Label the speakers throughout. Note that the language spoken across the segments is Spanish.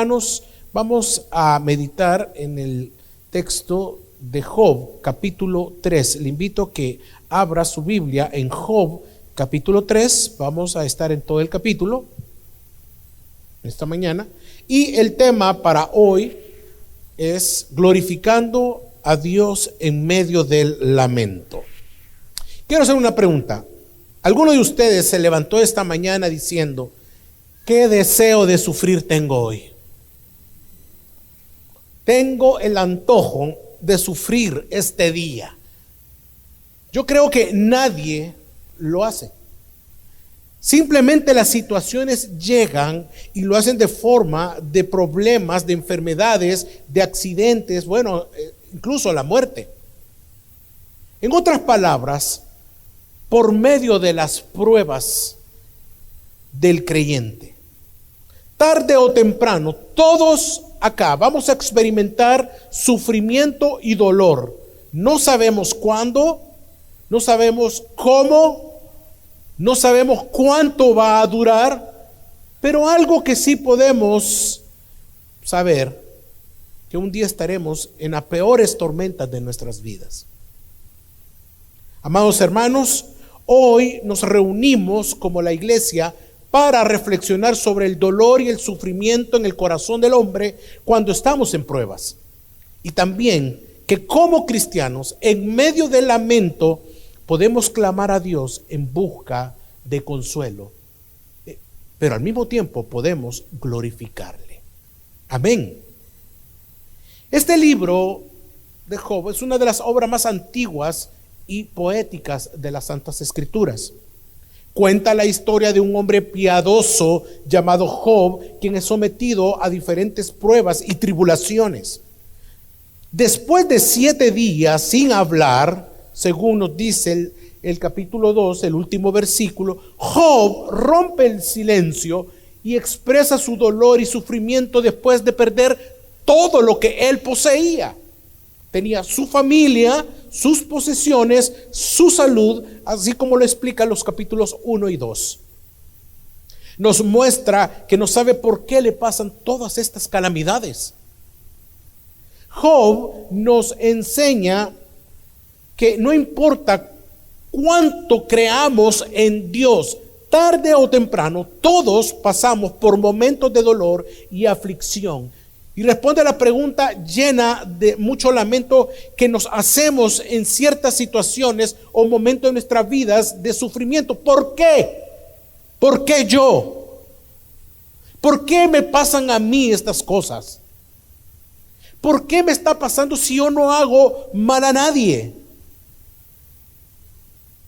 Speaker 1: hermanos, vamos a meditar en el texto de Job, capítulo 3. Le invito a que abra su Biblia en Job, capítulo 3. Vamos a estar en todo el capítulo esta mañana. Y el tema para hoy es glorificando a Dios en medio del lamento. Quiero hacer una pregunta. ¿Alguno de ustedes se levantó esta mañana diciendo: qué deseo de sufrir tengo hoy? Tengo el antojo de sufrir este día. Yo creo que nadie lo hace. Simplemente las situaciones llegan y lo hacen de forma de problemas, de enfermedades, de accidentes, incluso la muerte. En otras palabras, por medio de las pruebas del creyente, tarde o temprano, todos acá vamos a experimentar sufrimiento y dolor. No sabemos cuándo, no sabemos cómo, no sabemos cuánto va a durar, pero algo que sí podemos saber, que un día estaremos en las peores tormentas de nuestras vidas. Amados hermanos, hoy nos reunimos como la iglesia para reflexionar sobre el dolor y el sufrimiento en el corazón del hombre cuando estamos en pruebas. Y también que como cristianos, en medio del lamento, podemos clamar a Dios en busca de consuelo, pero al mismo tiempo podemos glorificarle. Amén. Este libro de Job es una de las obras más antiguas y poéticas de las Santas Escrituras. Cuenta la historia de un hombre piadoso llamado Job, quien es sometido a diferentes pruebas y tribulaciones. Después de 7 días sin hablar, según nos dice el capítulo 2, el último versículo, Job rompe el silencio y expresa su dolor y sufrimiento después de perder todo lo que él poseía. Tenía su familia, sus posesiones, su salud, así como lo explican los capítulos 1 y 2. Nos muestra que no sabe por qué le pasan todas estas calamidades. Job nos enseña que no importa cuánto creamos en Dios, tarde o temprano, todos pasamos por momentos de dolor y aflicción. Y responde a la pregunta llena de mucho lamento que nos hacemos en ciertas situaciones o momentos de nuestras vidas de sufrimiento. ¿Por qué? ¿Por qué yo? ¿Por qué me pasan a mí estas cosas? ¿Por qué me está pasando si yo no hago mal a nadie?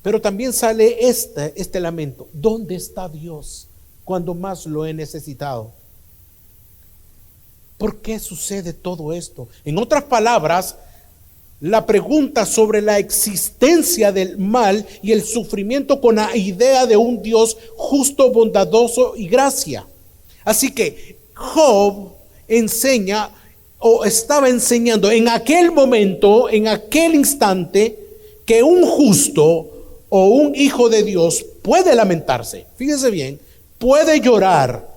Speaker 1: Pero también sale este lamento. ¿Dónde está Dios cuando más lo he necesitado? ¿Por qué sucede todo esto? En otras palabras, la pregunta sobre la existencia del mal y el sufrimiento con la idea de un Dios justo, bondadoso y gracia. Así que Job enseña o estaba enseñando en aquel momento, en aquel instante, que un justo o un hijo de Dios puede lamentarse. Fíjese bien, puede llorar,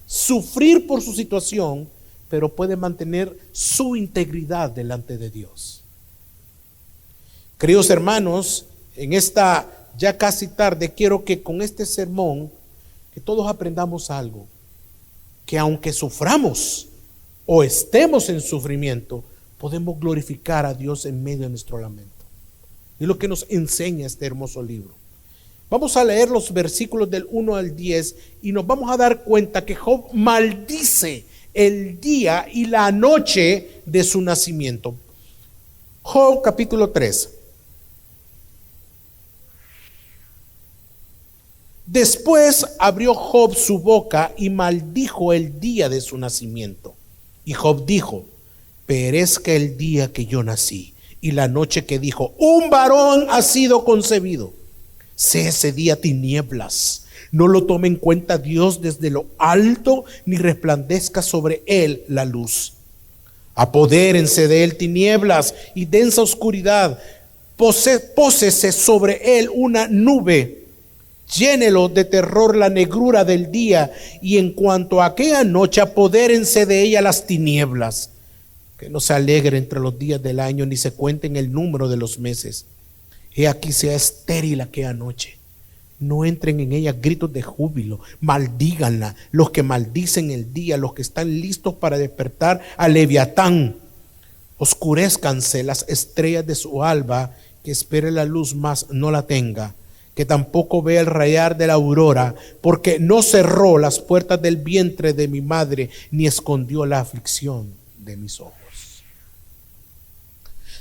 Speaker 1: sufrir por su situación, pero puede mantener su integridad delante de Dios. Queridos hermanos, en esta ya casi tarde, quiero que con este sermón, que todos aprendamos algo, que aunque suframos o estemos en sufrimiento, podemos glorificar a Dios en medio de nuestro lamento. Y lo que nos enseña este hermoso libro. Vamos a leer los versículos del 1 al 10 y nos vamos a dar cuenta que Job maldice el día y la noche de su nacimiento. Job capítulo 3. Después abrió Job su boca y maldijo el día de su nacimiento. Y Job dijo: perezca el día que yo nací y la noche que dijo: un varón ha sido concebido. Sé ese día tinieblas. No lo tome en cuenta Dios desde lo alto, ni resplandezca sobre él la luz. Apodérense de él tinieblas y densa oscuridad. Pósese sobre él una nube. Llénelo de terror la negrura del día, y en cuanto a aquella noche, apodérense de ella las tinieblas. Que no se alegre entre los días del año, ni se cuenten el número de los meses. He aquí sea estéril aquella noche. No entren en ella gritos de júbilo, maldíganla los que maldicen el día, los que están listos para despertar a Leviatán. Oscurézcanse las estrellas de su alba, que espere la luz mas no la tenga, que tampoco vea el rayar de la aurora, porque no cerró las puertas del vientre de mi madre, ni escondió la aflicción de mis ojos.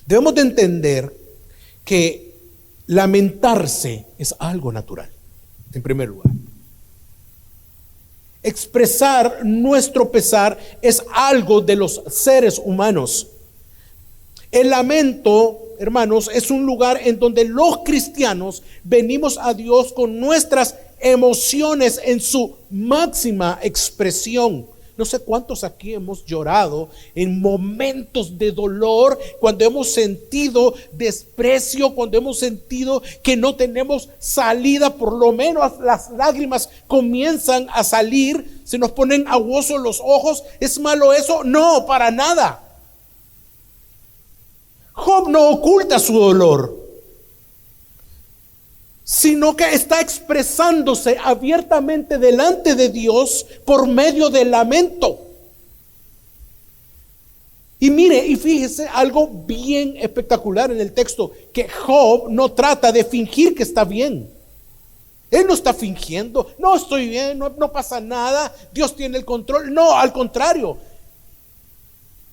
Speaker 1: Debemos de entender que lamentarse es algo natural, en primer lugar. Expresar nuestro pesar es algo de los seres humanos. El lamento, hermanos, es un lugar en donde los cristianos venimos a Dios con nuestras emociones en su máxima expresión. No sé cuántos aquí hemos llorado en momentos de dolor, cuando hemos sentido desprecio, cuando hemos sentido que no tenemos salida, por lo menos las lágrimas comienzan a salir, se nos ponen aguosos los ojos. ¿Es malo eso? No, para nada. Job no oculta su dolor, sino que está expresándose abiertamente delante de Dios por medio del lamento. Y mire, y fíjese algo bien espectacular en el texto, que Job no trata de fingir que está bien. Él no está fingiendo, no estoy bien, no pasa nada, Dios tiene el control. No, al contrario,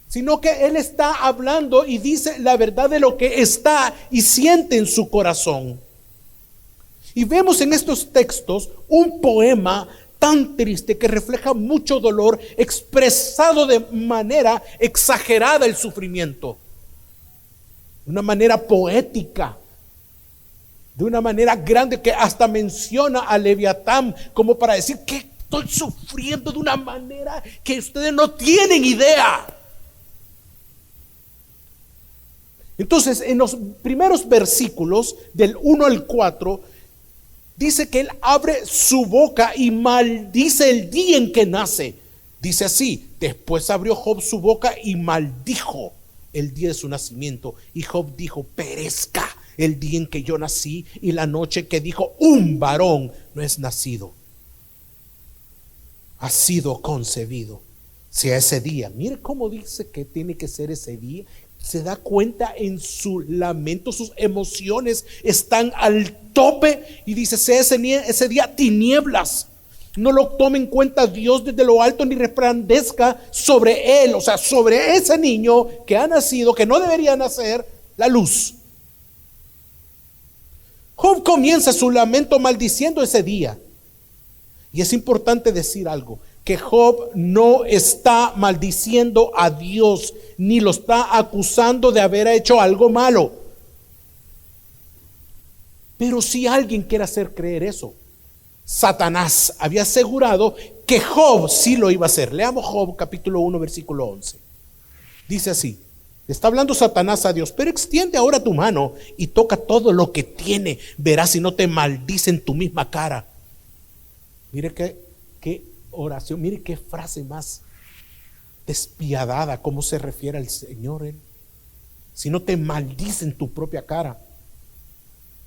Speaker 1: sino que él está hablando y dice la verdad de lo que está y siente en su corazón. Y vemos en estos textos un poema tan triste que refleja mucho dolor, expresado de manera exagerada el sufrimiento, de una manera poética, de una manera grande, que hasta menciona a Leviatán como para decir que estoy sufriendo de una manera que ustedes no tienen idea. Entonces, en los primeros versículos del 1 al 4 dice que él abre su boca y maldice el día en que nace. Dice así: después abrió Job su boca y maldijo el día de su nacimiento. Y Job dijo: perezca el día en que yo nací y la noche que dijo un varón no es nacido, ha sido concebido. Sea ese día. Mire cómo dice que tiene que ser ese día. Se da cuenta en su lamento, sus emociones están al tope, y dice: sea ese día tinieblas. No lo tome en cuenta Dios desde lo alto, ni resplandezca sobre él, o sea, sobre ese niño que ha nacido, que no debería nacer, la luz. Job comienza su lamento maldiciendo ese día. Y es importante decir algo, que Job no está maldiciendo a Dios, ni lo está acusando de haber hecho algo malo. Pero si alguien quiere hacer creer eso, Satanás había asegurado que Job sí lo iba a hacer. Leamos Job capítulo 1 versículo 11. Dice así: está hablando Satanás a Dios: pero extiende ahora tu mano y toca todo lo que tiene, verás si no te maldice en tu misma cara. Mire qué oración, mire qué frase más despiadada, cómo se refiere al Señor él. Si no te maldice en tu propia cara.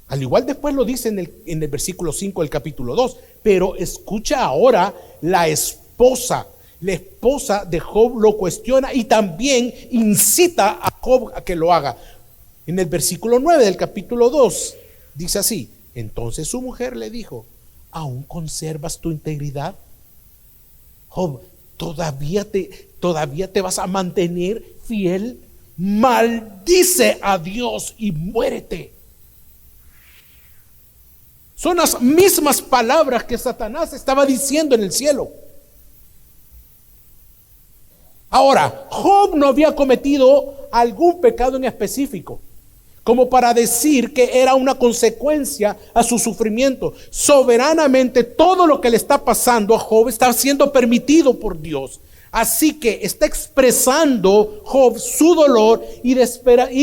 Speaker 1: Al igual después lo dice en el versículo 5 del capítulo 2. Pero escucha ahora, la esposa de Job lo cuestiona y también incita a Job a que lo haga. En el versículo 9 del capítulo 2 dice así: entonces su mujer le dijo: ¿aún conservas tu integridad? Job, ¿todavía te vas a mantener fiel? Maldice a Dios y muérete. Son las mismas palabras que Satanás estaba diciendo en el cielo. Ahora, Job no había cometido algún pecado en específico, como para decir que era una consecuencia a su sufrimiento. Soberanamente, todo lo que le está pasando a Job está siendo permitido por Dios. Así que está expresando Job su dolor y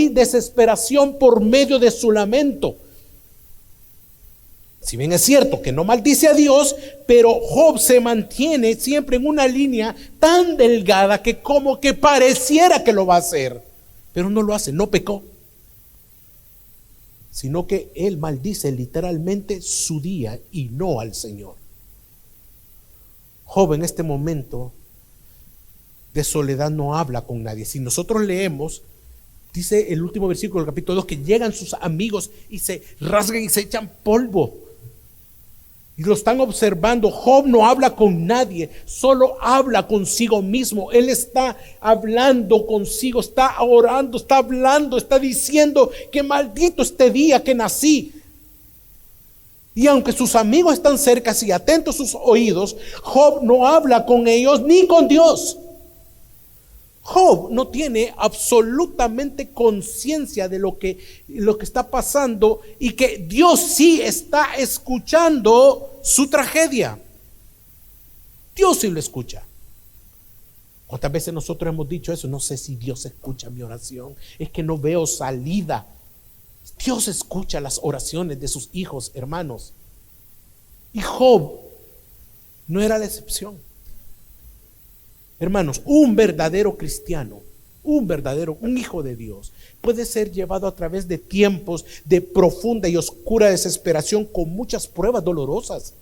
Speaker 1: desesperación por medio de su lamento. Si bien es cierto que no maldice a Dios, pero Job se mantiene siempre en una línea tan delgada que como que pareciera que lo va a hacer, pero no lo hace, no pecó, sino que él maldice literalmente su día y no al Señor. Job en este momento de soledad no habla con nadie. Si nosotros leemos, dice el último versículo del capítulo 2, que llegan sus amigos y se rasgan y se echan polvo. Y lo están observando. Job no habla con nadie, solo habla consigo mismo. Él está hablando consigo, está orando, está hablando, está diciendo que maldito este día que nací. Y aunque sus amigos están cerca y atentos sus oídos, Job no habla con ellos ni con Dios. Job no tiene absolutamente conciencia de lo que está pasando y que Dios sí está escuchando su tragedia. Dios sí lo escucha. ¿Cuántas veces nosotros hemos dicho eso? No sé si Dios escucha mi oración, es que no veo salida. Dios escucha las oraciones de sus hijos, hermanos. Y Job no era la excepción. Hermanos, un verdadero cristiano, un hijo de Dios, puede ser llevado a través de tiempos de profunda y oscura desesperación con muchas pruebas dolorosas.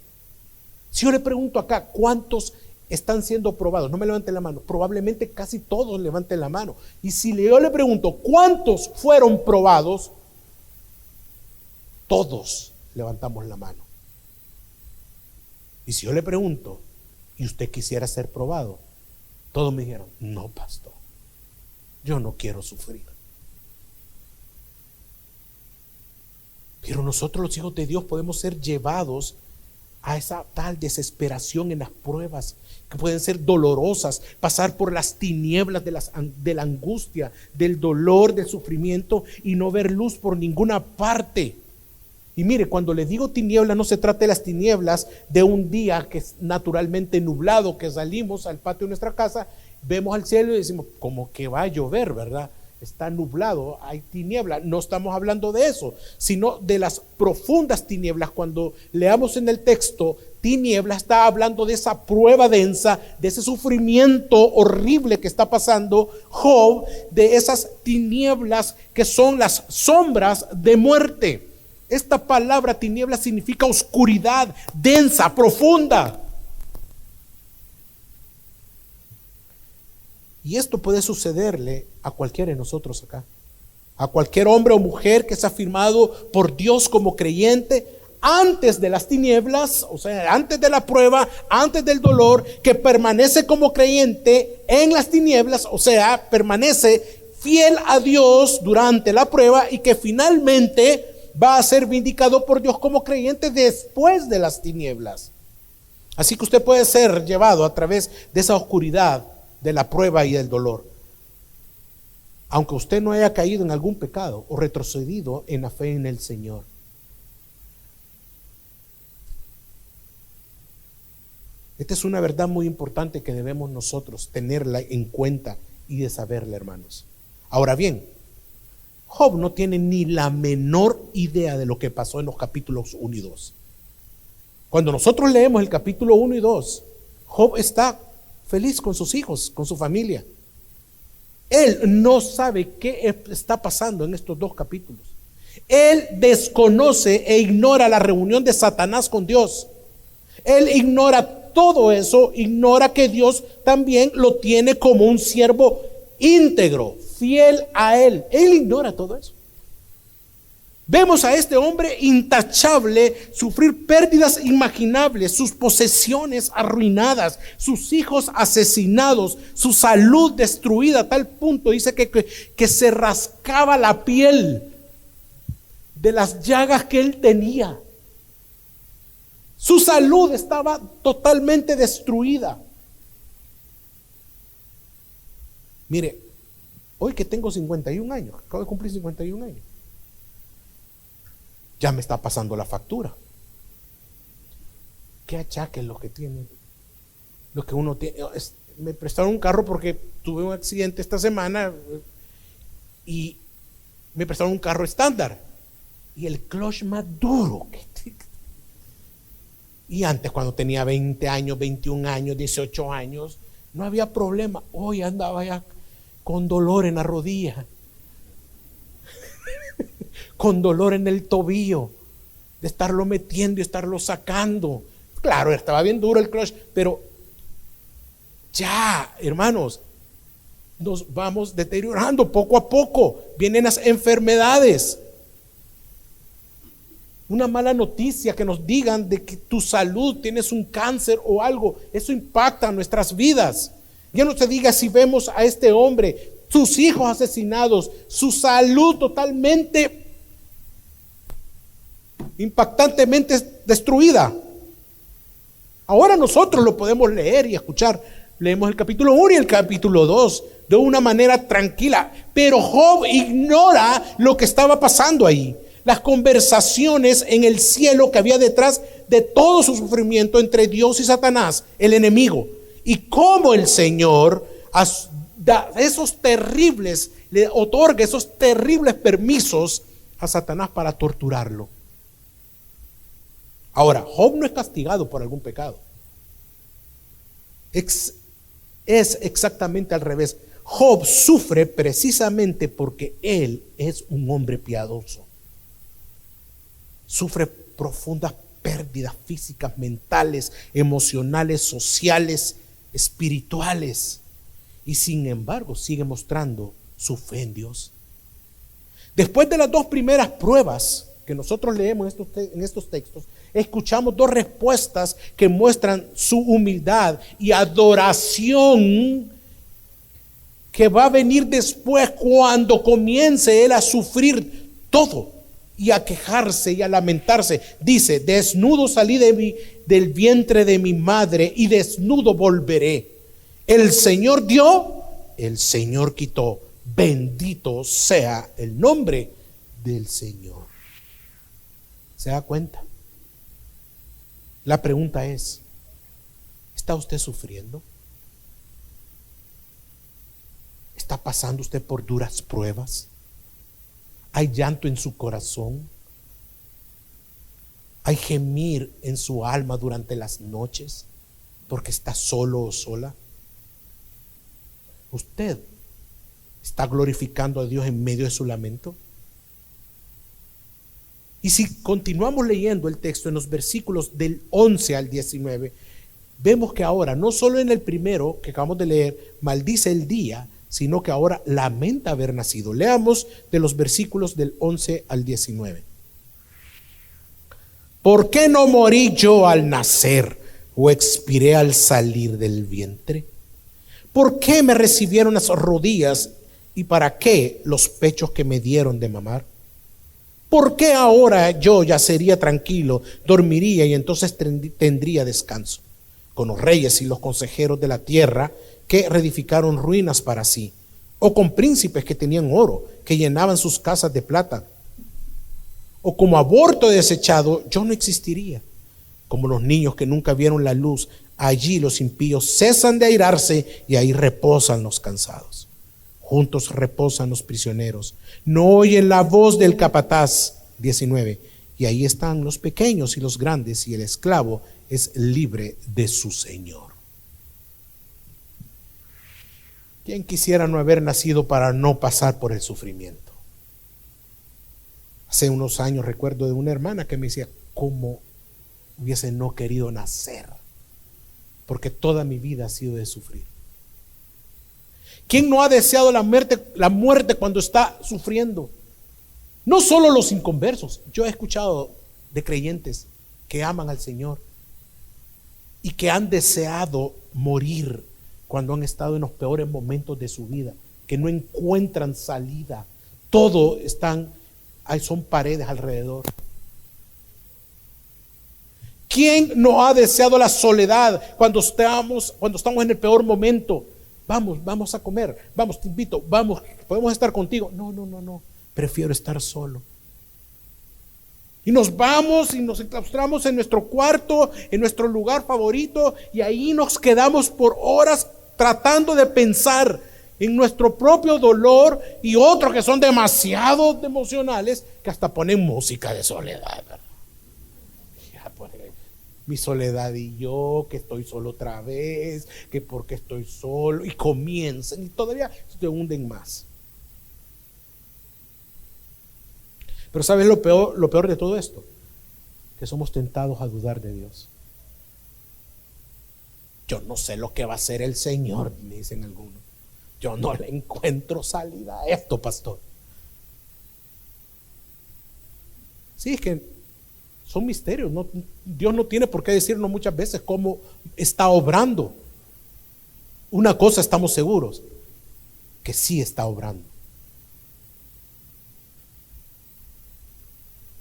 Speaker 1: Si yo le pregunto acá, ¿cuántos están siendo probados? No me levanten la mano, probablemente casi todos levanten la mano. Y si yo le pregunto, ¿cuántos fueron probados? Todos levantamos la mano. Y si yo le pregunto, ¿y usted quisiera ser probado? Todos me dijeron, no, pastor, yo no quiero sufrir. Pero nosotros los hijos de Dios podemos ser llevados a esa tal desesperación en las pruebas que pueden ser dolorosas, pasar por las tinieblas de la angustia, del dolor, del sufrimiento y no ver luz por ninguna parte. Y mire, cuando le digo tinieblas, no se trata de las tinieblas de un día que es naturalmente nublado, que salimos al patio de nuestra casa, vemos al cielo y decimos, como que va a llover, ¿verdad? Está nublado, hay tinieblas. No estamos hablando de eso, sino de las profundas tinieblas. Cuando leamos en el texto, tinieblas está hablando de esa prueba densa, de ese sufrimiento horrible que está pasando Job, de esas tinieblas que son las sombras de muerte. Esta palabra tiniebla significa oscuridad, densa, profunda. Y esto puede sucederle a cualquiera de nosotros acá. A cualquier hombre o mujer que es afirmado por Dios como creyente antes de las tinieblas, o sea, antes de la prueba, antes del dolor, que permanece como creyente en las tinieblas, o sea, permanece fiel a Dios durante la prueba y que finalmente va a ser vindicado por Dios como creyente después de las tinieblas. Así que usted puede ser llevado a través de esa oscuridad de la prueba y del dolor, aunque usted no haya caído en algún pecado o retrocedido en la fe en el Señor. Esta es una verdad muy importante que debemos nosotros tenerla en cuenta y de saberla, hermanos. Ahora bien, Job no tiene ni la menor idea de lo que pasó en los capítulos 1 y 2. Cuando nosotros leemos el capítulo 1 y 2, Job está feliz con sus hijos, con su familia. Él no sabe qué está pasando en estos dos capítulos. Él desconoce e ignora la reunión de Satanás con Dios. Él ignora todo eso, ignora que Dios también lo tiene como un siervo íntegro, fiel a Él. Él ignora todo eso. Vemos a este hombre intachable sufrir pérdidas inimaginables, sus posesiones arruinadas, sus hijos asesinados, su salud destruida a tal punto, dice que se rascaba la piel de las llagas que él tenía. Su salud estaba totalmente destruida. Mire, hoy que tengo 51 años, acabo de cumplir 51 años, ya me está pasando la factura. ¿Qué achaque es lo que tiene? Lo que uno tiene. Me prestaron un carro porque tuve un accidente esta semana y me prestaron un carro estándar. Y el clutch más duro. Y antes, cuando tenía 20 años, 21 años, 18 años, no había problema. Hoy andaba ya con dolor en la rodilla, con dolor en el tobillo, de estarlo metiendo y estarlo sacando. Claro, estaba bien duro el clutch, pero ya, hermanos, nos vamos deteriorando poco a poco. Vienen las enfermedades. Una mala noticia que nos digan de que tu salud, tienes un cáncer o algo, eso impacta nuestras vidas. Ya no se diga si vemos a este hombre, sus hijos asesinados, su salud totalmente, impactantemente destruida. Ahora nosotros lo podemos leer y escuchar. Leemos el capítulo 1 y el capítulo 2 de una manera tranquila, pero Job ignora lo que estaba pasando ahí. Las conversaciones en el cielo que había detrás de todo su sufrimiento entre Dios y Satanás, el enemigo, y cómo el Señor le otorga esos terribles permisos a Satanás para torturarlo. Ahora, Job no es castigado por algún pecado. Es exactamente al revés. Job sufre precisamente porque él es un hombre piadoso. Sufre profundas pérdidas físicas, mentales, emocionales, sociales, espirituales. Y sin embargo sigue mostrando su fe en Dios. Después de las dos primeras pruebas que nosotros leemos en estos textos, escuchamos dos respuestas que muestran su humildad y adoración que va a venir después cuando comience él a sufrir todo y a quejarse y a lamentarse. Dice: desnudo salí del vientre de mi madre y desnudo volveré. El Señor dio, el Señor quitó. Bendito sea el nombre del Señor. ¿Se da cuenta? La pregunta es: ¿está usted sufriendo? ¿Está pasando usted por duras pruebas? ¿Hay llanto en su corazón? ¿Hay gemir en su alma durante las noches porque está solo o sola? ¿Usted está glorificando a Dios en medio de su lamento? Y si continuamos leyendo el texto en los versículos del 11 al 19, vemos que ahora, no solo en el primero que acabamos de leer, maldice el día, sino que ahora lamenta haber nacido. Leamos de los versículos del 11 al 19. ¿Por qué no morí yo al nacer o expiré al salir del vientre? ¿Por qué me recibieron las rodillas y para qué los pechos que me dieron de mamar? ¿Por qué ahora yo ya sería tranquilo, dormiría y entonces tendría descanso? Con los reyes y los consejeros de la tierra que reedificaron ruinas para sí, o con príncipes que tenían oro, que llenaban sus casas de plata, o como aborto desechado, yo no existiría. Como los niños que nunca vieron la luz, allí los impíos cesan de airarse y ahí reposan los cansados. Juntos reposan los prisioneros, no oyen la voz del capataz. 19. Y ahí están los pequeños y los grandes, y el esclavo es libre de su señor. ¿Quién quisiera no haber nacido para no pasar por el sufrimiento? Hace unos años recuerdo de una hermana que me decía: ¿cómo hubiese no querido nacer? Porque toda mi vida ha sido de sufrir. ¿Quién no ha deseado la muerte cuando está sufriendo? No solo los inconversos. Yo he escuchado de creyentes que aman al Señor y que han deseado morir cuando han estado en los peores momentos de su vida, que no encuentran salida. Todo son paredes alrededor. ¿Quién no ha deseado la soledad cuando estamos en el peor momento? Vamos a comer, vamos, te invito, vamos, podemos estar contigo. No, prefiero estar solo. Y nos vamos y nos enclaustramos en nuestro cuarto, en nuestro lugar favorito, y ahí nos quedamos por horas tratando de pensar en nuestro propio dolor, y otros que son demasiado emocionales que hasta ponen música de soledad. mi soledad y yo, que estoy solo otra vez, que porque estoy solo, y comienzan y todavía se hunden más. Pero ¿sabes lo peor de todo esto? Que somos tentados a dudar de Dios. Yo no sé lo que va a hacer el Señor, me dicen algunos. Yo no le encuentro salida a esto, pastor. Sí, es que son misterios. Dios no tiene por qué decirnos muchas veces cómo está obrando. Una cosa estamos seguros, que sí está obrando.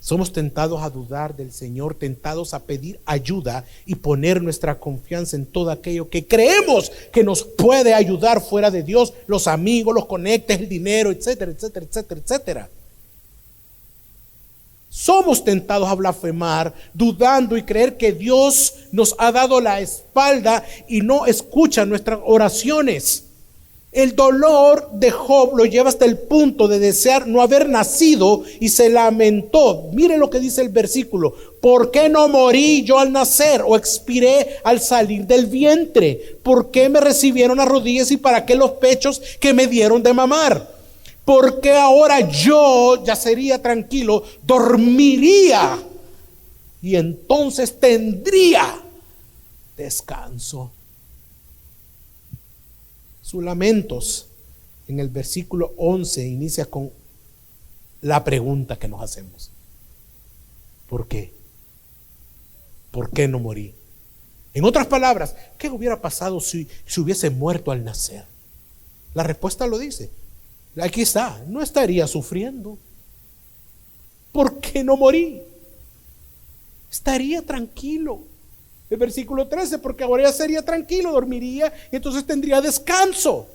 Speaker 1: Somos tentados a dudar del Señor, tentados a pedir ayuda y poner nuestra confianza en todo aquello que creemos que nos puede ayudar fuera de Dios, los amigos, los conectes, el dinero, etcétera, etcétera, etcétera, etcétera. Somos tentados a blasfemar, dudando y creer que Dios nos ha dado la espalda y no escucha nuestras oraciones. El dolor de Job lo lleva hasta el punto de desear no haber nacido y se lamentó. Mire lo que dice el versículo: ¿por qué no morí yo al nacer o expiré al salir del vientre? ¿Por qué me recibieron las rodillas y para qué los pechos que me dieron de mamar? ¿Por qué ahora yo ya sería tranquilo, dormiría y entonces tendría descanso? Sus lamentos en el versículo 11 inicia con la pregunta que nos hacemos: ¿por qué? ¿Por qué no morí? En otras palabras, ¿qué hubiera pasado si hubiese muerto al nacer? La respuesta lo dice. Aquí está: no estaría sufriendo. ¿Por qué no morí? Estaría tranquilo. El versículo 13, porque ahora ya sería tranquilo, dormiría y entonces tendría descanso.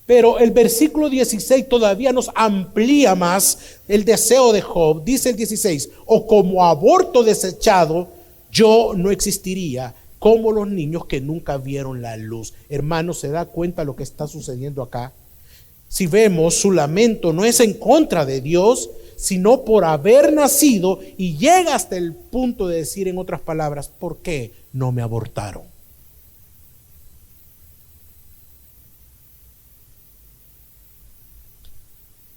Speaker 1: Pero el versículo 16 todavía nos amplía más el deseo de Job. Dice el 16: o como aborto desechado, yo no existiría, como los niños que nunca vieron la luz. Hermano, ¿se da cuenta lo que está sucediendo acá? Si vemos, su lamento no es en contra de Dios, sino por haber nacido, y llega hasta el punto de decir, en otras palabras, ¿por qué no me abortaron?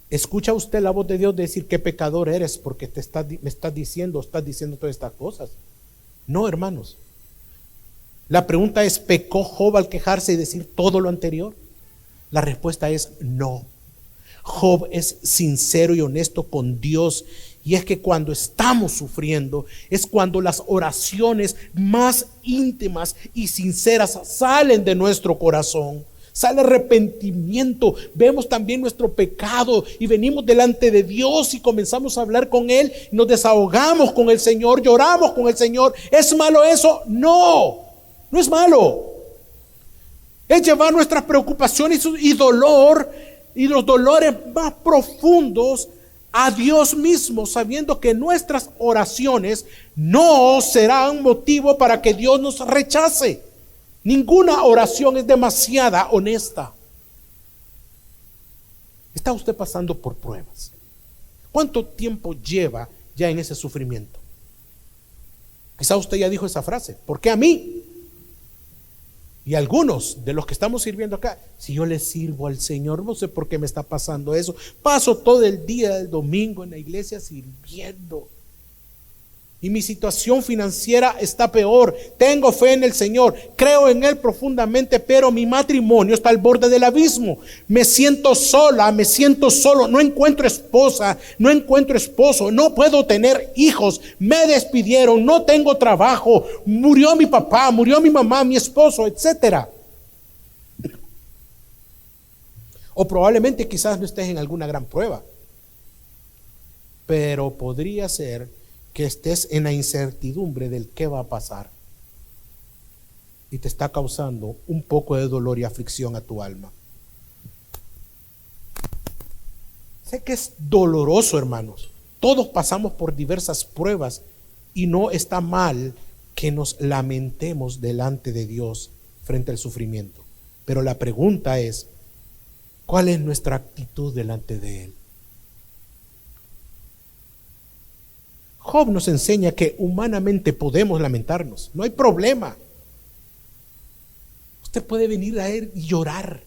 Speaker 1: ¿Escucha usted la voz de Dios decir qué pecador eres porque me estás diciendo todas estas cosas? No, hermanos. La pregunta es: ¿pecó Job al quejarse y decir todo lo anterior? La respuesta es no. Job es sincero y honesto con Dios, y es que cuando estamos sufriendo es cuando las oraciones más íntimas y sinceras salen de nuestro corazón. Sale arrepentimiento, vemos también nuestro pecado y venimos delante de Dios y comenzamos a hablar con Él, nos desahogamos con el Señor, lloramos con el Señor. ¿Es malo eso? No, no es malo. Es llevar nuestras preocupaciones y dolor y los dolores más profundos a Dios mismo, sabiendo que nuestras oraciones no serán motivo para que Dios nos rechace. Ninguna oración es demasiada honesta. ¿Está usted pasando por pruebas? ¿Cuánto tiempo lleva ya en ese sufrimiento? Quizá usted ya dijo esa frase: ¿por qué a mí? Y algunos de los que estamos sirviendo acá: si yo le sirvo al Señor, no sé por qué me está pasando eso. Paso todo el día del domingo en la iglesia sirviendo y mi situación financiera está peor. Tengo fe en el Señor, creo en Él profundamente, pero mi matrimonio está al borde del abismo. Me siento sola, me siento solo, no encuentro esposa, no encuentro esposo, no puedo tener hijos, me despidieron, no tengo trabajo, murió mi papá, murió mi mamá, mi esposo, etcétera. O probablemente quizás no estés en alguna gran prueba, pero podría ser que estés en la incertidumbre del qué va a pasar y te está causando un poco de dolor y aflicción a tu alma. Sé que es doloroso, hermanos. Todos pasamos por diversas pruebas y no está mal que nos lamentemos delante de Dios frente al sufrimiento. Pero la pregunta es: ¿cuál es nuestra actitud delante de Él? Job nos enseña que humanamente podemos lamentarnos, no hay problema. Usted puede venir a Él y llorar.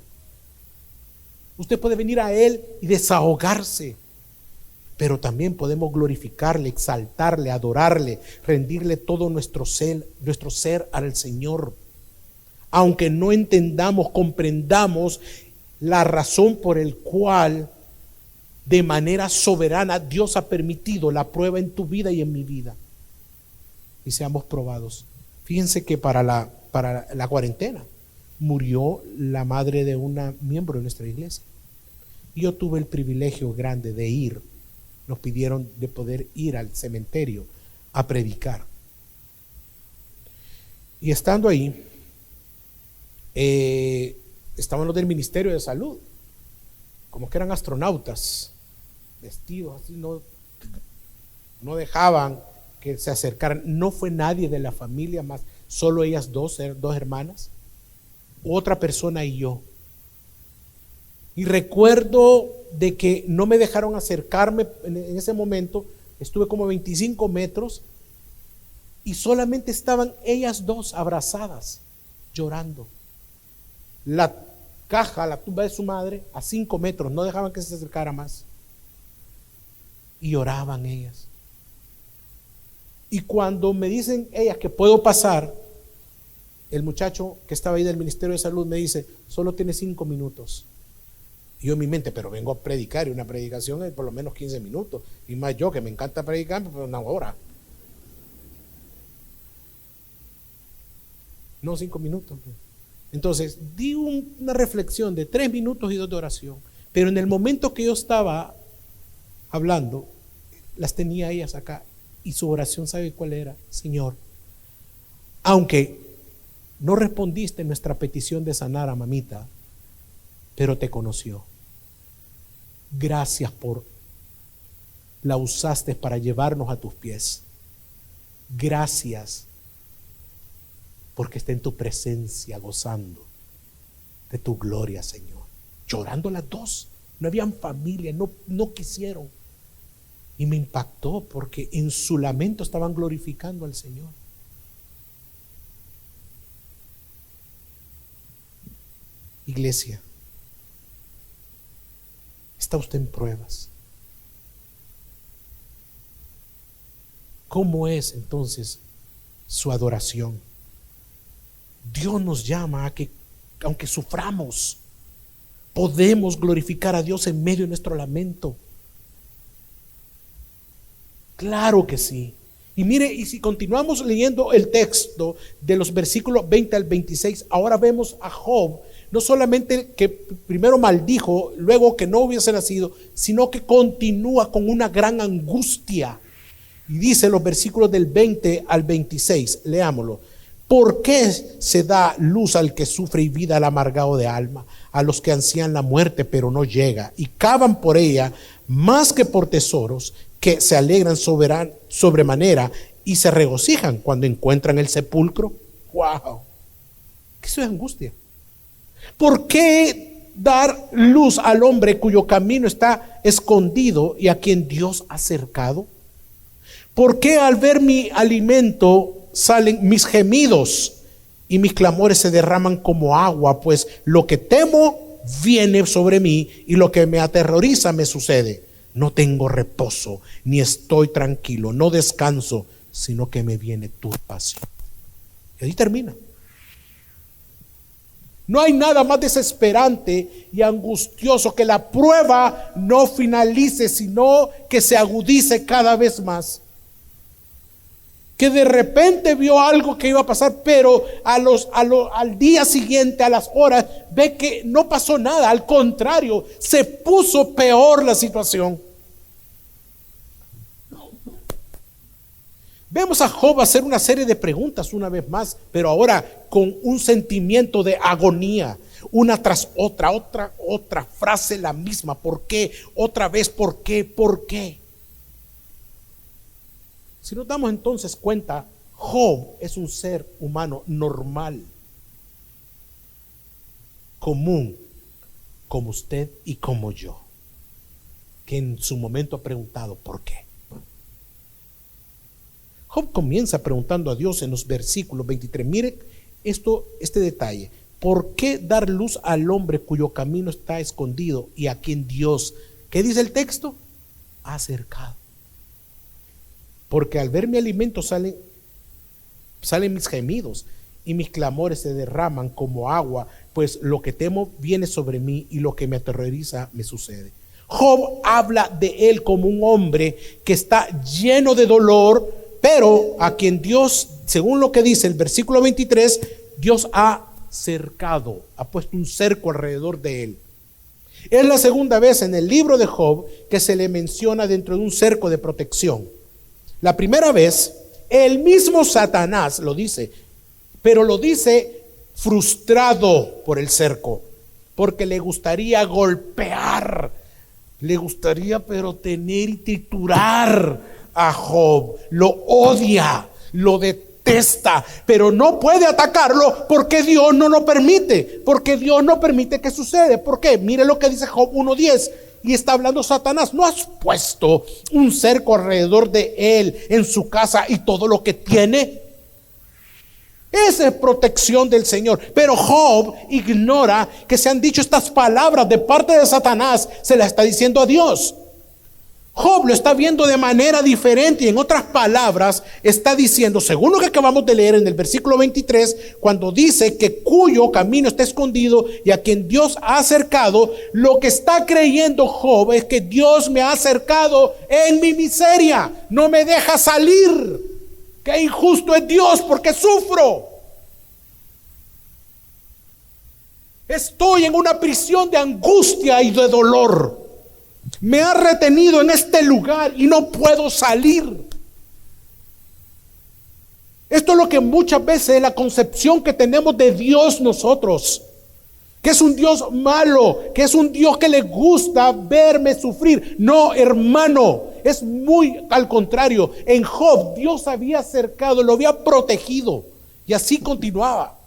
Speaker 1: Usted puede venir a Él y desahogarse. Pero también podemos glorificarle, exaltarle, adorarle, rendirle todo nuestro ser al Señor. Aunque no entendamos, comprendamos la razón por el cual de manera soberana Dios ha permitido la prueba en tu vida y en mi vida. Y seamos probados. Fíjense que para la cuarentena murió la madre de un miembro de nuestra iglesia. Y yo tuve el privilegio grande de ir. Nos pidieron de poder ir al cementerio a predicar. Y estando ahí, estaban los del Ministerio de Salud, como que eran astronautas, vestidos así, no dejaban que se acercaran. No fue nadie de la familia más, solo ellas dos hermanas, otra persona y yo. Y recuerdo de que no me dejaron acercarme en ese momento. Estuve como 25 metros y solamente estaban ellas dos abrazadas, llorando. La caja, la tumba de su madre, a 5 metros, no dejaban que se acercara más. Y lloraban ellas. Y cuando me dicen ellas que puedo pasar, el muchacho que estaba ahí del Ministerio de Salud me dice, solo tiene 5 minutos. Y yo en mi mente, pero vengo a predicar, y una predicación es por lo menos 15 minutos. Y más yo, que me encanta predicar, pues una hora. No 5 minutos. Entonces, di una reflexión de 3 minutos y 2 de oración. Pero en el momento que yo estaba hablando, las tenía ellas acá. Y su oración, ¿sabe cuál era? Señor, aunque no respondiste nuestra petición de sanar a mamita, pero te conoció. Gracias por la usaste para llevarnos a tus pies. Gracias porque está en tu presencia gozando de tu gloria, Señor. Llorando las dos, no habían familia, no quisieron. Y me impactó porque en su lamento estaban glorificando al Señor. Iglesia, ¿está usted en pruebas? ¿Cómo es entonces su adoración? Dios nos llama a que, aunque suframos, podemos glorificar a Dios en medio de nuestro lamento. Claro que sí. Y mire, y si continuamos leyendo el texto de los versículos 20 al 26, ahora vemos a Job, no solamente que primero maldijo, luego que no hubiese nacido, sino que continúa con una gran angustia. Y dice los versículos del 20 al 26, leámoslo. ¿Por qué se da luz al que sufre y vida al amargado de alma, a los que ansían la muerte pero no llega, y cavan por ella más que por tesoros, que se alegran sobremanera y se regocijan cuando encuentran el sepulcro? ¡Wow! ¿Qué es angustia? ¿Por qué dar luz al hombre cuyo camino está escondido y a quien Dios ha cercado? ¿Por qué al ver mi alimento salen mis gemidos y mis clamores se derraman como agua? Pues lo que temo viene sobre mí y lo que me aterroriza me sucede. No tengo reposo, ni estoy tranquilo, no descanso, sino que me viene turbación. Y ahí termina. No hay nada más desesperante y angustioso que la prueba no finalice, sino que se agudice cada vez más. Que de repente vio algo que iba a pasar, pero al día siguiente, a las horas, ve que no pasó nada. Al contrario, se puso peor la situación. Vemos a Job hacer una serie de preguntas una vez más, pero ahora con un sentimiento de agonía, una tras otra frase la misma. ¿Por qué? Otra vez, ¿por qué? ¿Por qué? Si nos damos entonces cuenta, Job es un ser humano normal, común, como usted y como yo, que en su momento ha preguntado ¿por qué? Job comienza preguntando a Dios en los versículos 23. Mire este detalle. ¿Por qué dar luz al hombre cuyo camino está escondido y a quien Dios, ¿qué dice el texto? Ha acercado? Porque al ver mi alimento salen mis gemidos y mis clamores se derraman como agua, pues lo que temo viene sobre mí y lo que me aterroriza me sucede. Job habla de él como un hombre que está lleno de dolor, pero a quien Dios, según lo que dice el versículo 23, Dios ha cercado, ha puesto un cerco alrededor de él. Es la segunda vez en el libro de Job que se le menciona dentro de un cerco de protección. La primera vez, el mismo Satanás lo dice, pero lo dice frustrado por el cerco, porque le gustaría golpear, le gustaría pero tener y triturar a Job. Lo odia, lo detesta, pero no puede atacarlo porque Dios no lo permite, porque Dios no permite que suceda. ¿Por qué? Mire lo que dice Job 1:10. Y está hablando Satanás: ¿no has puesto un cerco alrededor de él, en su casa y todo lo que tiene? Esa es protección del Señor. Pero Job ignora que se han dicho estas palabras de parte de Satanás. Se las está diciendo a Dios. Job lo está viendo de manera diferente y en otras palabras está diciendo, según lo que acabamos de leer en el versículo 23, cuando dice que cuyo camino está escondido y a quien Dios ha acercado, lo que está creyendo Job es que Dios me ha acercado en mi miseria, no me deja salir. Qué injusto es Dios porque sufro. Estoy en una prisión de angustia y de dolor. Me ha retenido en este lugar y no puedo salir. Esto es lo que muchas veces es la concepción que tenemos de Dios nosotros, que es un Dios malo, que es un Dios que le gusta verme sufrir. No, hermano, es muy al contrario. En Job Dios había acercado, lo había protegido y así continuaba.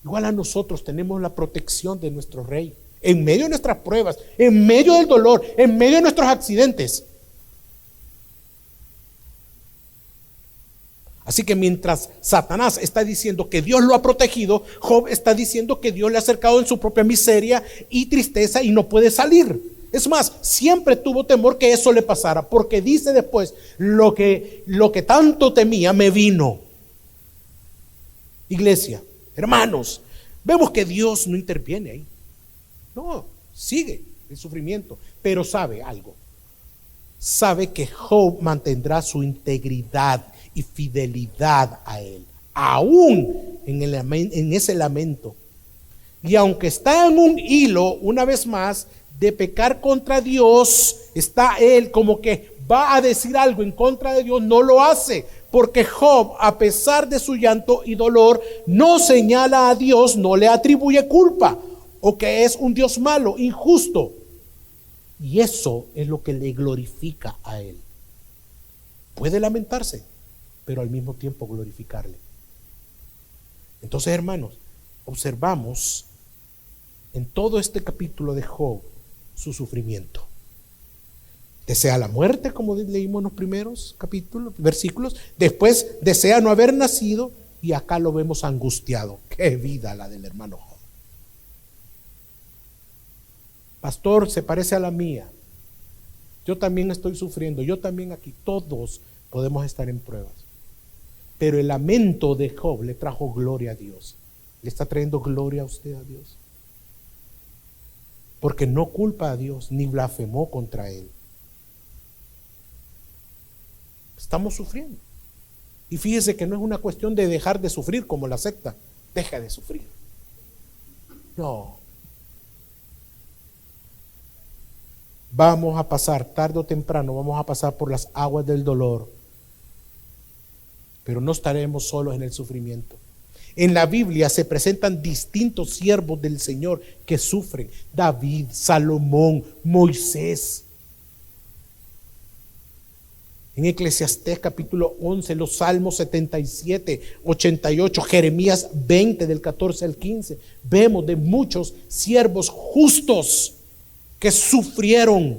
Speaker 1: Igual a nosotros tenemos la protección de nuestro Rey en medio de nuestras pruebas, en medio del dolor, en medio de nuestros accidentes. Así que mientras Satanás está diciendo que Dios lo ha protegido, Job está diciendo que Dios le ha acercado en su propia miseria y tristeza y no puede salir. Es más, siempre tuvo temor que eso le pasara, porque dice después, lo que tanto temía me vino. Iglesia, hermanos, vemos que Dios no interviene ahí. No, sigue el sufrimiento, pero sabe algo. Sabe que Job mantendrá su integridad y fidelidad a él, aún en ese lamento. Y aunque está en un hilo, una vez más, de pecar contra Dios, está él como que va a decir algo en contra de Dios, no lo hace. Porque Job, a pesar de su llanto y dolor, no señala a Dios, no le atribuye culpa, o que es un Dios malo, injusto. Y eso es lo que le glorifica a él. Puede lamentarse, pero al mismo tiempo glorificarle. Entonces, hermanos, observamos en todo este capítulo de Job su sufrimiento. Desea la muerte, como leímos en los primeros capítulos, versículos. Después desea no haber nacido y acá lo vemos angustiado. Qué vida la del hermano Job. Pastor, se parece a la mía. Yo también estoy sufriendo, yo también aquí. Todos podemos estar en pruebas. Pero el lamento de Job le trajo gloria a Dios. ¿Le está trayendo gloria a usted a Dios? Porque no culpa a Dios ni blasfemó contra él. Estamos sufriendo. Y fíjese que no es una cuestión de dejar de sufrir como la secta. Deja de sufrir. No. Vamos a pasar, tarde o temprano, vamos a pasar por las aguas del dolor. Pero no estaremos solos en el sufrimiento. En la Biblia se presentan distintos siervos del Señor que sufren. David, Salomón, Moisés. En Eclesiastés capítulo 11, los Salmos 77, 88, Jeremías 20 del 14 al 15, vemos de muchos siervos justos que sufrieron.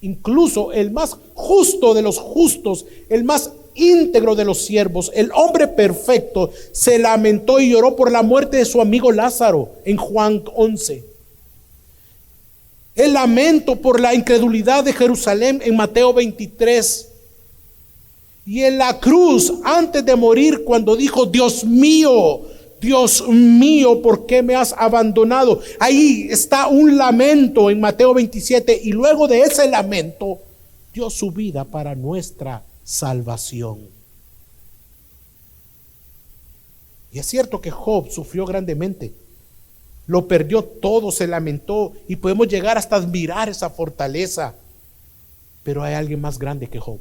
Speaker 1: Incluso el más justo de los justos, el más íntegro de los siervos, el hombre perfecto, se lamentó y lloró por la muerte de su amigo Lázaro en Juan 11. El lamento por la incredulidad de Jerusalén en Mateo 23. Y en la cruz, antes de morir, cuando dijo: Dios mío, ¿por qué me has abandonado? Ahí está un lamento en Mateo 27. Y luego de ese lamento, dio su vida para nuestra salvación. Y es cierto que Job sufrió grandemente. Lo perdió todo, se lamentó, y podemos llegar hasta admirar esa fortaleza. Pero hay alguien más grande que Job.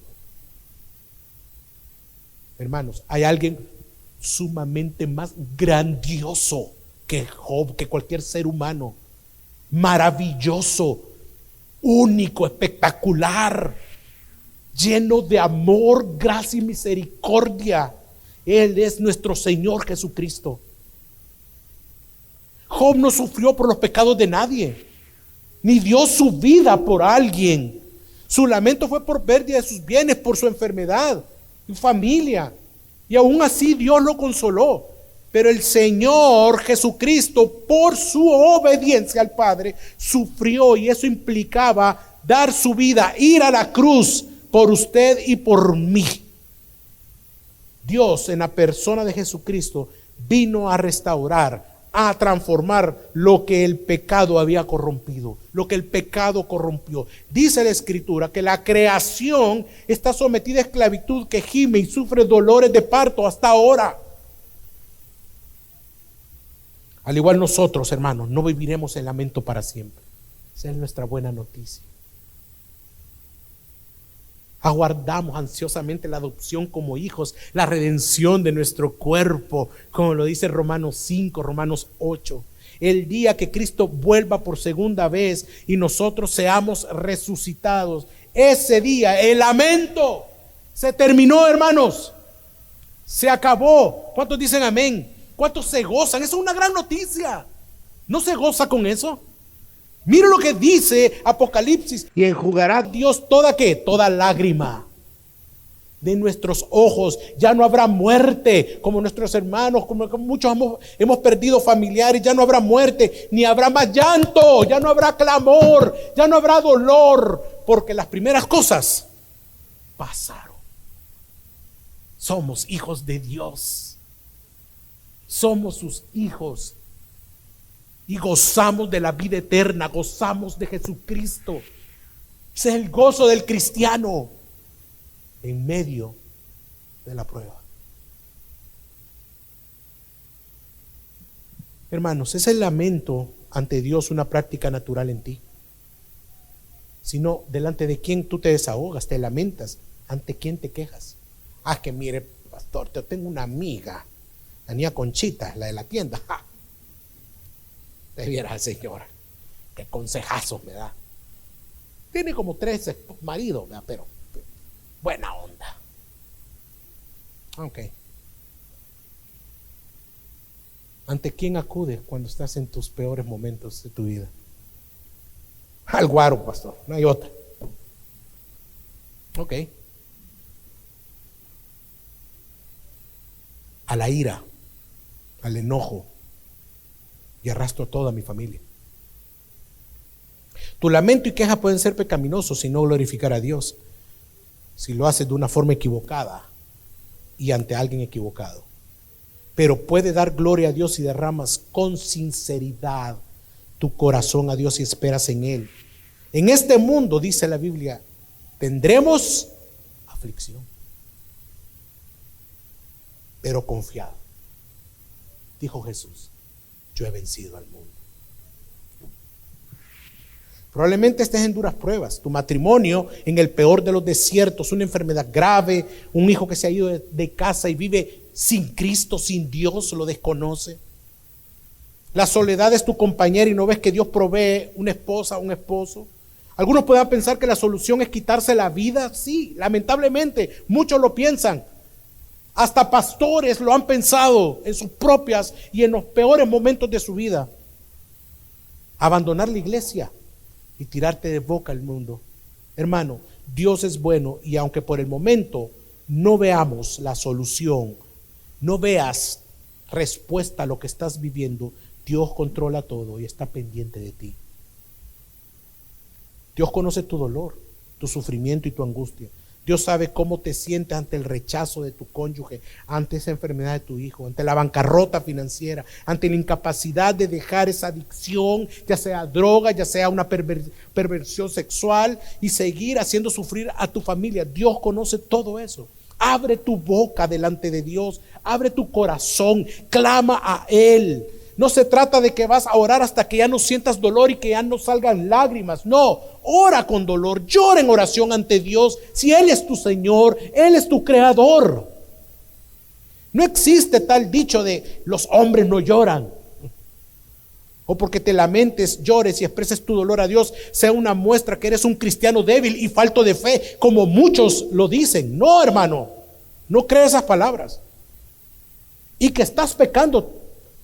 Speaker 1: Hermanos, hay alguien sumamente más grandioso que Job, que cualquier ser humano. Maravilloso, único, espectacular, lleno de amor, gracia y misericordia. Él es nuestro Señor Jesucristo. Job no sufrió por los pecados de nadie, ni dio su vida por alguien. Su lamento fue por pérdida de sus bienes, por su enfermedad, su familia, y aún así Dios lo consoló. Pero el Señor Jesucristo, por su obediencia al Padre, sufrió, y eso implicaba dar su vida, ir a la cruz por usted y por mí. Dios, en la persona de Jesucristo, vino a restaurar, a transformar lo que el pecado había corrompido, lo que el pecado corrompió. Dice la Escritura que la creación está sometida a esclavitud, que gime y sufre dolores de parto hasta ahora. Al igual nosotros, hermanos, no viviremos en lamento para siempre. Esa es nuestra buena noticia. Aguardamos ansiosamente la adopción como hijos, la redención de nuestro cuerpo, como lo dice Romanos 5, Romanos 8. El día que Cristo vuelva por segunda vez y nosotros seamos resucitados, ese día el lamento se terminó, hermanos. Se acabó. ¿Cuántos dicen amén? ¿Cuántos se gozan? Eso es una gran noticia. ¿No se goza con eso? Mira lo que dice Apocalipsis: y enjugará Dios toda ¿qué? Toda lágrima de nuestros ojos. Ya no habrá muerte, como nuestros hermanos, como muchos hemos perdido familiares. Ya no habrá muerte, ni habrá más llanto, ya no habrá clamor, ya no habrá dolor, porque las primeras cosas pasaron. Somos hijos de Dios, somos sus hijos. Y gozamos de la vida eterna, gozamos de Jesucristo. Ese es el gozo del cristiano en medio de la prueba. Hermanos, ¿es el lamento ante Dios una práctica natural en ti? Sino, delante de quién tú te desahogas, te lamentas, ante quién te quejas. Ah, que mire, pastor, yo tengo una amiga, la niña Conchita, la de la tienda. ¡Ja! Te viera, señora, qué consejazos me da. Tiene como 3 maridos, pero buena onda. Ok. ¿Ante quién acudes cuando estás en tus peores momentos de tu vida? Al guaro, pastor, no hay otra. Ok. A la ira, al enojo, y arrastro a toda mi familia. Tu lamento y queja pueden ser pecaminosos si no glorificar a Dios, si lo haces de una forma equivocada y ante alguien equivocado. Pero puede dar gloria a Dios si derramas con sinceridad tu corazón a Dios y esperas en Él. En este mundo, dice la Biblia, tendremos aflicción, pero confiado, dijo Jesús: yo he vencido al mundo. Probablemente estés en duras pruebas. Tu matrimonio en el peor de los desiertos, una enfermedad grave, un hijo que se ha ido de casa y vive sin Cristo, sin Dios, lo desconoce. La soledad es tu compañera y no ves que Dios provee una esposa, un esposo. Algunos puedan pensar que la solución es quitarse la vida. Sí, lamentablemente, muchos lo piensan. Hasta pastores lo han pensado en sus propias y en los peores momentos de su vida. Abandonar la iglesia y tirarte de boca al mundo. Hermano, Dios es bueno, y aunque por el momento no veamos la solución, no veas respuesta a lo que estás viviendo, Dios controla todo y está pendiente de ti. Dios conoce tu dolor, tu sufrimiento y tu angustia. Dios sabe cómo te sientes ante el rechazo de tu cónyuge, ante esa enfermedad de tu hijo, ante la bancarrota financiera, ante la incapacidad de dejar esa adicción, ya sea droga, ya sea una perversión sexual, y seguir haciendo sufrir a tu familia. Dios conoce todo eso. Abre tu boca delante de Dios, abre tu corazón, clama a Él. No se trata de que vas a orar hasta que ya no sientas dolor y que ya no salgan lágrimas. No, ora con dolor, llora en oración ante Dios. Si Él es tu Señor, Él es tu Creador. No existe tal dicho de los hombres no lloran. O porque te lamentes, llores y expreses tu dolor a Dios, sea una muestra que eres un cristiano débil y falto de fe, como muchos lo dicen. No, hermano, no creas esas palabras. Y que estás pecando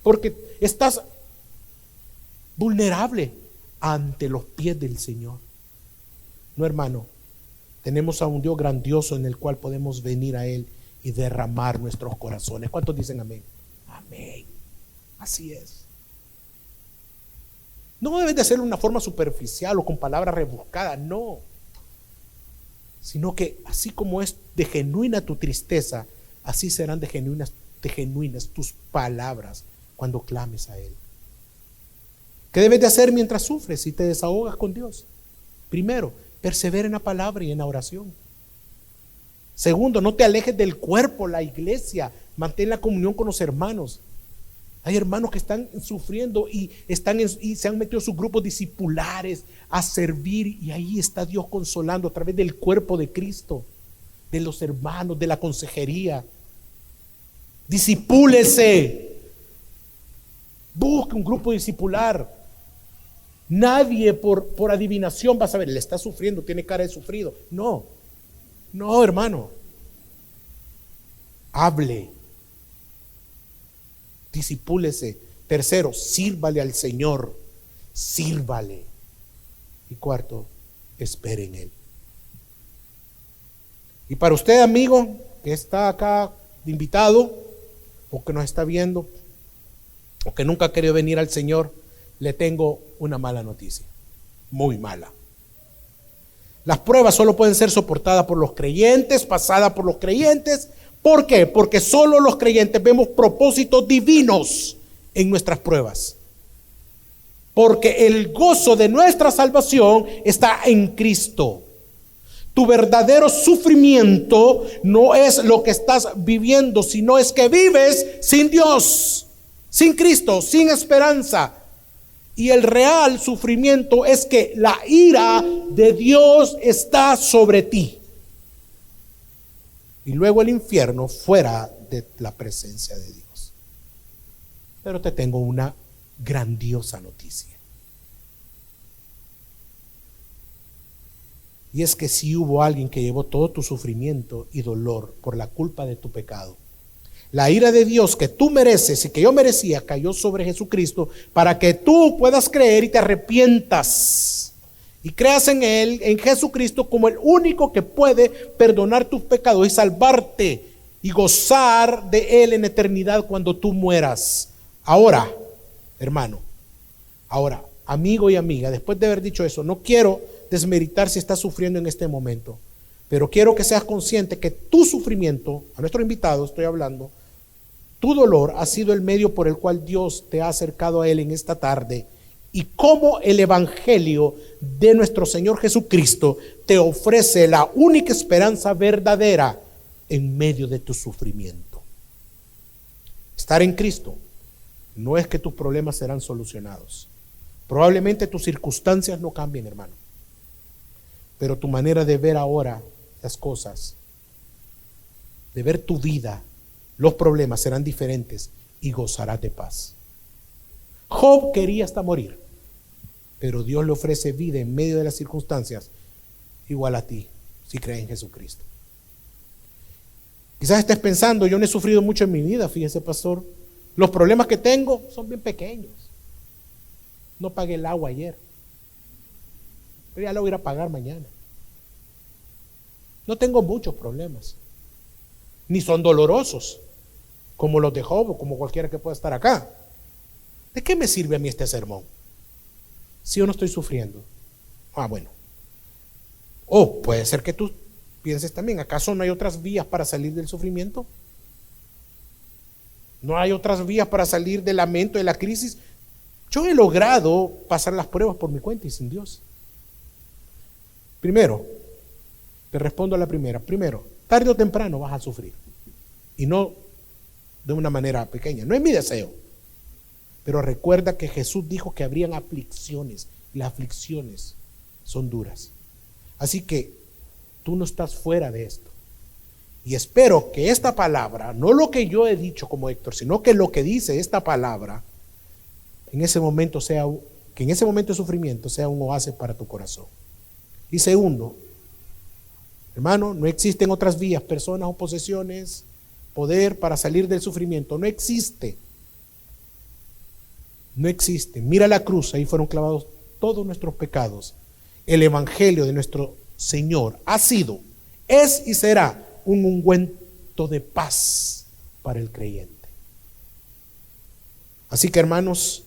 Speaker 1: porque estás vulnerable ante los pies del Señor. No, hermano, tenemos a un Dios grandioso en el cual podemos venir a Él y derramar nuestros corazones. ¿Cuántos dicen amén? Amén. Así es. No debes de hacerlo de una forma superficial o con palabras rebuscadas, no. Sino que así como es de genuina tu tristeza, así serán de genuinas tus palabras cuando clames a Él. ¿Qué debes de hacer mientras sufres y te desahogas con Dios? Primero, persevera en la palabra y en la oración. Segundo, no te alejes del cuerpo, la iglesia. Mantén la comunión con los hermanos. Hay hermanos que están sufriendo y se han metido en sus grupos discipulares a servir, y ahí está Dios consolando a través del cuerpo de Cristo, de los hermanos, de la consejería. Discipúlese. Busque un grupo discipular. Nadie por adivinación va a saber, le está sufriendo, tiene cara de sufrido. No, hermano. Hable. Discipúlese. Tercero, sírvale al Señor. Sírvale. Y cuarto, espere en Él. Y para usted, amigo, que está acá de invitado, o que nos está viendo, o que nunca ha querido venir al Señor, le tengo una mala noticia. Muy mala. Las pruebas solo pueden ser soportadas por los creyentes, pasadas por los creyentes. ¿Por qué? Porque solo los creyentes vemos propósitos divinos en nuestras pruebas. Porque el gozo de nuestra salvación está en Cristo. Tu verdadero sufrimiento no es lo que estás viviendo, sino es que vives sin Dios, sin Cristo, sin esperanza. Y el real sufrimiento es que la ira de Dios está sobre ti. Y luego el infierno fuera de la presencia de Dios. Pero te tengo una grandiosa noticia. Y es que si hubo alguien que llevó todo tu sufrimiento y dolor por la culpa de tu pecado, la ira de Dios que tú mereces y que yo merecía cayó sobre Jesucristo para que tú puedas creer y te arrepientas. Y creas en Él, en Jesucristo, como el único que puede perdonar tus pecados y salvarte y gozar de Él en eternidad cuando tú mueras. Ahora, hermano, amigo y amiga, después de haber dicho eso, no quiero desmeritar si estás sufriendo en este momento, pero quiero que seas consciente que tu sufrimiento, a nuestro invitado estoy hablando, tu dolor ha sido el medio por el cual Dios te ha acercado a Él en esta tarde. Y cómo el evangelio de nuestro Señor Jesucristo te ofrece la única esperanza verdadera en medio de tu sufrimiento. Estar en Cristo no es que tus problemas serán solucionados. Probablemente tus circunstancias no cambien, hermano. Pero tu manera de ver ahora las cosas, de ver tu vida, los problemas serán diferentes y gozarás de paz. Job quería hasta morir, pero Dios le ofrece vida en medio de las circunstancias, igual a ti, si crees en Jesucristo. Quizás estés pensando, yo no he sufrido mucho en mi vida, fíjese, pastor, los problemas que tengo son bien pequeños. No pagué el agua ayer, pero ya lo voy a ir a pagar mañana. No tengo muchos problemas, ni son dolorosos, como los de Job o como cualquiera que pueda estar acá. ¿De qué me sirve a mí este sermón si yo no estoy sufriendo? Bueno. O puede ser que tú pienses también, ¿acaso no hay otras vías para salir del sufrimiento? ¿No hay otras vías para salir del lamento, de la crisis? Yo he logrado pasar las pruebas por mi cuenta y sin Dios. Primero, te respondo a la primera. Primero, tarde o temprano vas a sufrir. Y no de una manera pequeña. No es mi deseo. Pero recuerda que Jesús dijo que habrían aflicciones. Y las aflicciones son duras. Así que tú no estás fuera de esto. Y espero que esta palabra, no lo que yo he dicho como Héctor, sino que lo que dice esta palabra, en ese momento que en ese momento de sufrimiento sea un oasis para tu corazón. Y segundo, hermano, no existen otras vías, personas o posesiones, poder para salir del sufrimiento. No existe. No existe. Mira la cruz, ahí fueron clavados todos nuestros pecados. El evangelio de nuestro Señor ha sido, es y será un ungüento de paz para el creyente. Así que, hermanos,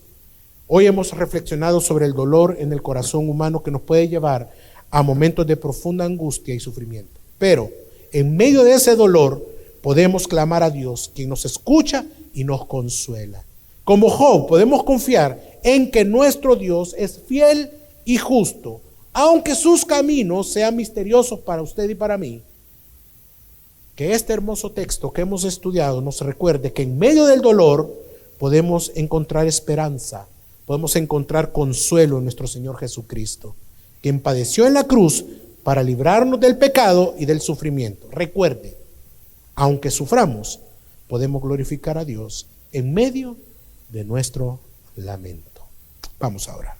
Speaker 1: hoy hemos reflexionado sobre el dolor en el corazón humano que nos puede llevar a momentos de profunda angustia y sufrimiento. Pero en medio de ese dolor podemos clamar a Dios, quien nos escucha y nos consuela. Como Job, podemos confiar en que nuestro Dios es fiel y justo, aunque sus caminos sean misteriosos para usted y para mí. Que este hermoso texto que hemos estudiado nos recuerde que en medio del dolor podemos encontrar esperanza, podemos encontrar consuelo en nuestro Señor Jesucristo, quien padeció en la cruz para librarnos del pecado y del sufrimiento. Recuerde, aunque suframos, podemos glorificar a Dios en medio de nuestro lamento. Vamos a orar.